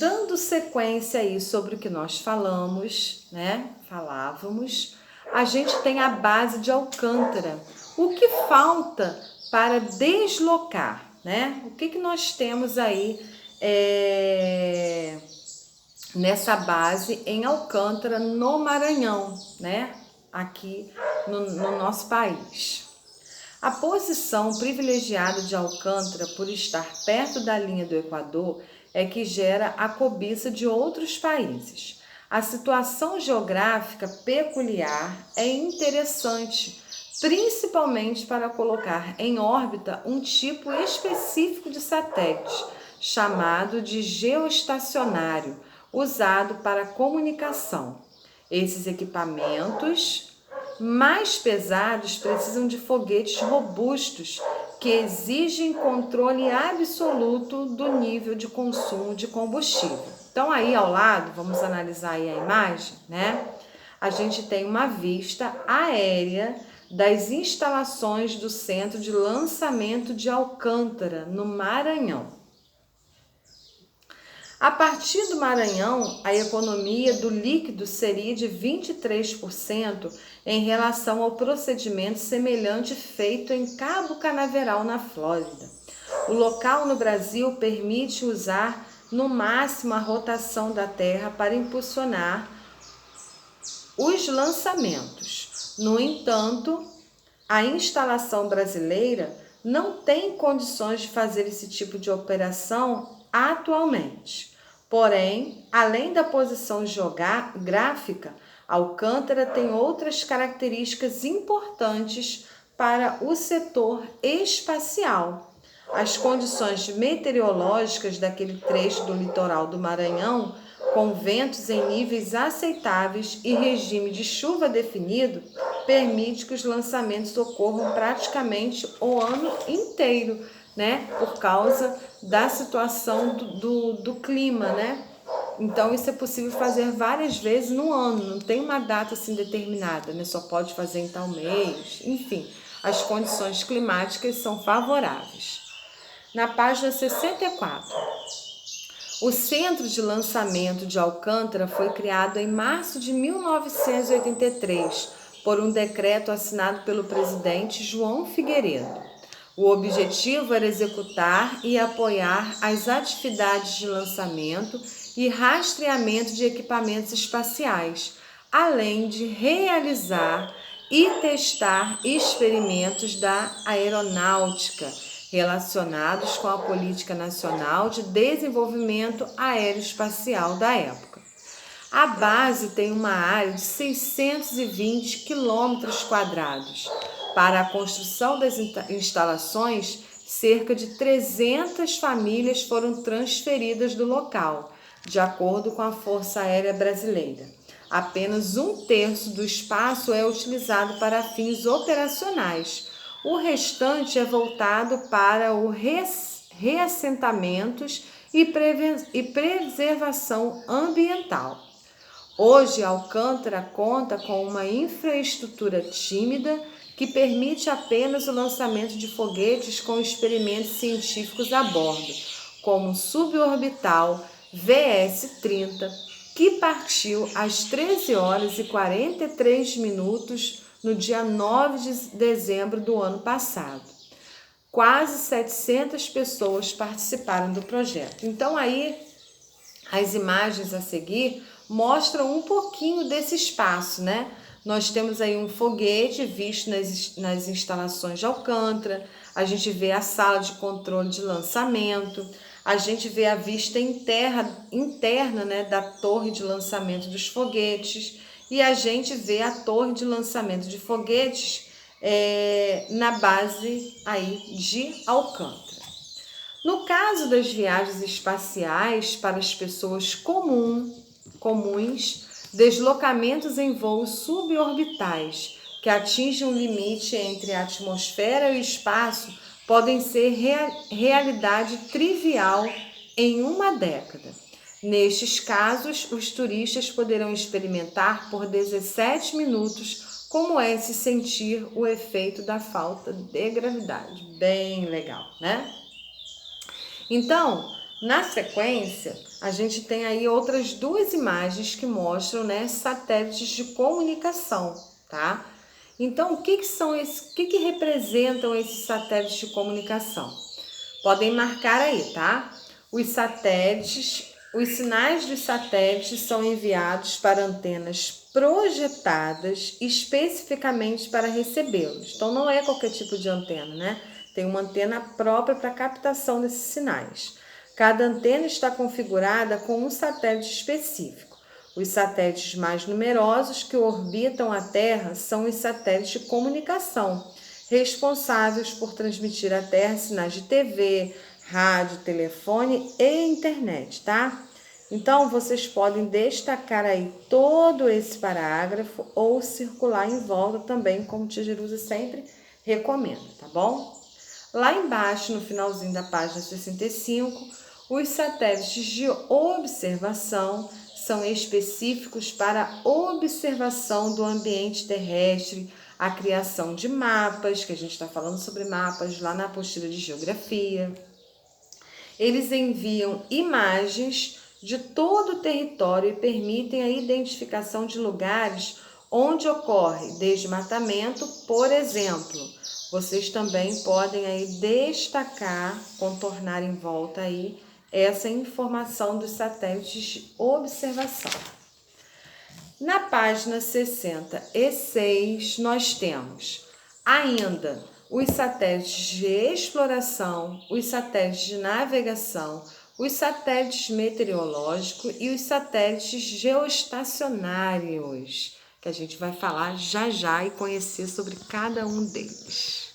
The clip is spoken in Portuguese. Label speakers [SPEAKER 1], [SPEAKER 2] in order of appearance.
[SPEAKER 1] Dando sequência aí sobre o que nós falávamos, a gente tem a base de Alcântara. O que falta para deslocar, né? O que nós temos aí nessa base em Alcântara, no Maranhão, né? Aqui no nosso país. A posição privilegiada de Alcântara por estar perto da linha do Equador é que gera a cobiça de outros países. A situação geográfica peculiar é interessante, principalmente para colocar em órbita um tipo específico de satélite, chamado de geoestacionário, usado para comunicação. Esses equipamentos mais pesados precisam de foguetes robustos que exigem controle absoluto do nível de consumo de combustível. Então aí ao lado, vamos analisar aí a imagem, né? A gente tem uma vista aérea das instalações do Centro de Lançamento de Alcântara, no Maranhão. A partir do Maranhão, a economia do líquido seria de 23% em relação ao procedimento semelhante feito em Cabo Canaveral, na Flórida. O local no Brasil permite usar no máximo a rotação da Terra para impulsionar os lançamentos. No entanto, a instalação brasileira não tem condições de fazer esse tipo de operação atualmente. Porém, além da posição geográfica, Alcântara tem outras características importantes para o setor espacial. As condições meteorológicas daquele trecho do litoral do Maranhão, com ventos em níveis aceitáveis e regime de chuva definido, permite que os lançamentos ocorram praticamente o ano inteiro, né? Por causa da situação do clima, né? Então isso é possível fazer várias vezes no ano, não tem uma data assim determinada, né? Só pode fazer em tal mês, enfim, as condições climáticas são favoráveis. Na página 64, o Centro de Lançamento de Alcântara foi criado em março de 1983 por um decreto assinado pelo presidente João Figueiredo. O objetivo era executar e apoiar as atividades de lançamento e rastreamento de equipamentos espaciais, além de realizar e testar experimentos da aeronáutica relacionados com a Política Nacional de Desenvolvimento Aeroespacial da época. A base tem uma área de 620 quilômetros quadrados. Para a construção das instalações, cerca de 300 famílias foram transferidas do local, de acordo com a Força Aérea Brasileira. Apenas 1/3 do espaço é utilizado para fins operacionais. O restante é voltado para o reassentamentos e preservação ambiental. Hoje, Alcântara conta com uma infraestrutura tímida que permite apenas o lançamento de foguetes com experimentos científicos a bordo, como o suborbital VS-30, que partiu às 13h43 no dia 9 de dezembro do ano passado. Quase 700 pessoas participaram do projeto. Então aí, as imagens a seguir mostram um pouquinho desse espaço, né? Nós temos aí um foguete visto nas instalações de Alcântara, a gente vê a sala de controle de lançamento, a gente vê a vista interna, né, da torre de lançamento dos foguetes, e a gente vê a torre de lançamento de foguetes na base aí de Alcântara. No caso das viagens espaciais para as pessoas comuns, deslocamentos em voos suborbitais que atingem um limite entre a atmosfera e o espaço podem ser realidade trivial em uma década. Nestes casos, os turistas poderão experimentar por 17 minutos como é se sentir o efeito da falta de gravidade. Bem legal, né? Então, Na sequência, a gente tem aí outras duas imagens que mostram, né, satélites de comunicação, tá? Então, o que são esses, o que representam esses satélites de comunicação? Podem marcar aí, tá? Os satélites, os sinais dos satélites são enviados para antenas projetadas especificamente para recebê-los. Então, não é qualquer tipo de antena, né? Tem uma antena própria para captação desses sinais. Cada antena está configurada com um satélite específico. Os satélites mais numerosos que orbitam a Terra são os satélites de comunicação, responsáveis por transmitir à Terra sinais de TV, rádio, telefone e internet, tá? Então, vocês podem destacar aí todo esse parágrafo ou circular em volta também, como Tia Jerusa sempre recomenda, tá bom? Lá embaixo, no finalzinho da página 65, os satélites de observação são específicos para a observação do ambiente terrestre, a criação de mapas, que a gente está falando sobre mapas lá na apostila de geografia. Eles enviam imagens de todo o território e permitem a identificação de lugares onde ocorre desmatamento, por exemplo. Vocês também podem aí destacar, contornar em volta aí essa informação dos satélites de observação. Na página 66, nós temos ainda os satélites de exploração, os satélites de navegação, os satélites meteorológicos e os satélites geoestacionários, que a gente vai falar já já e conhecer sobre cada um deles.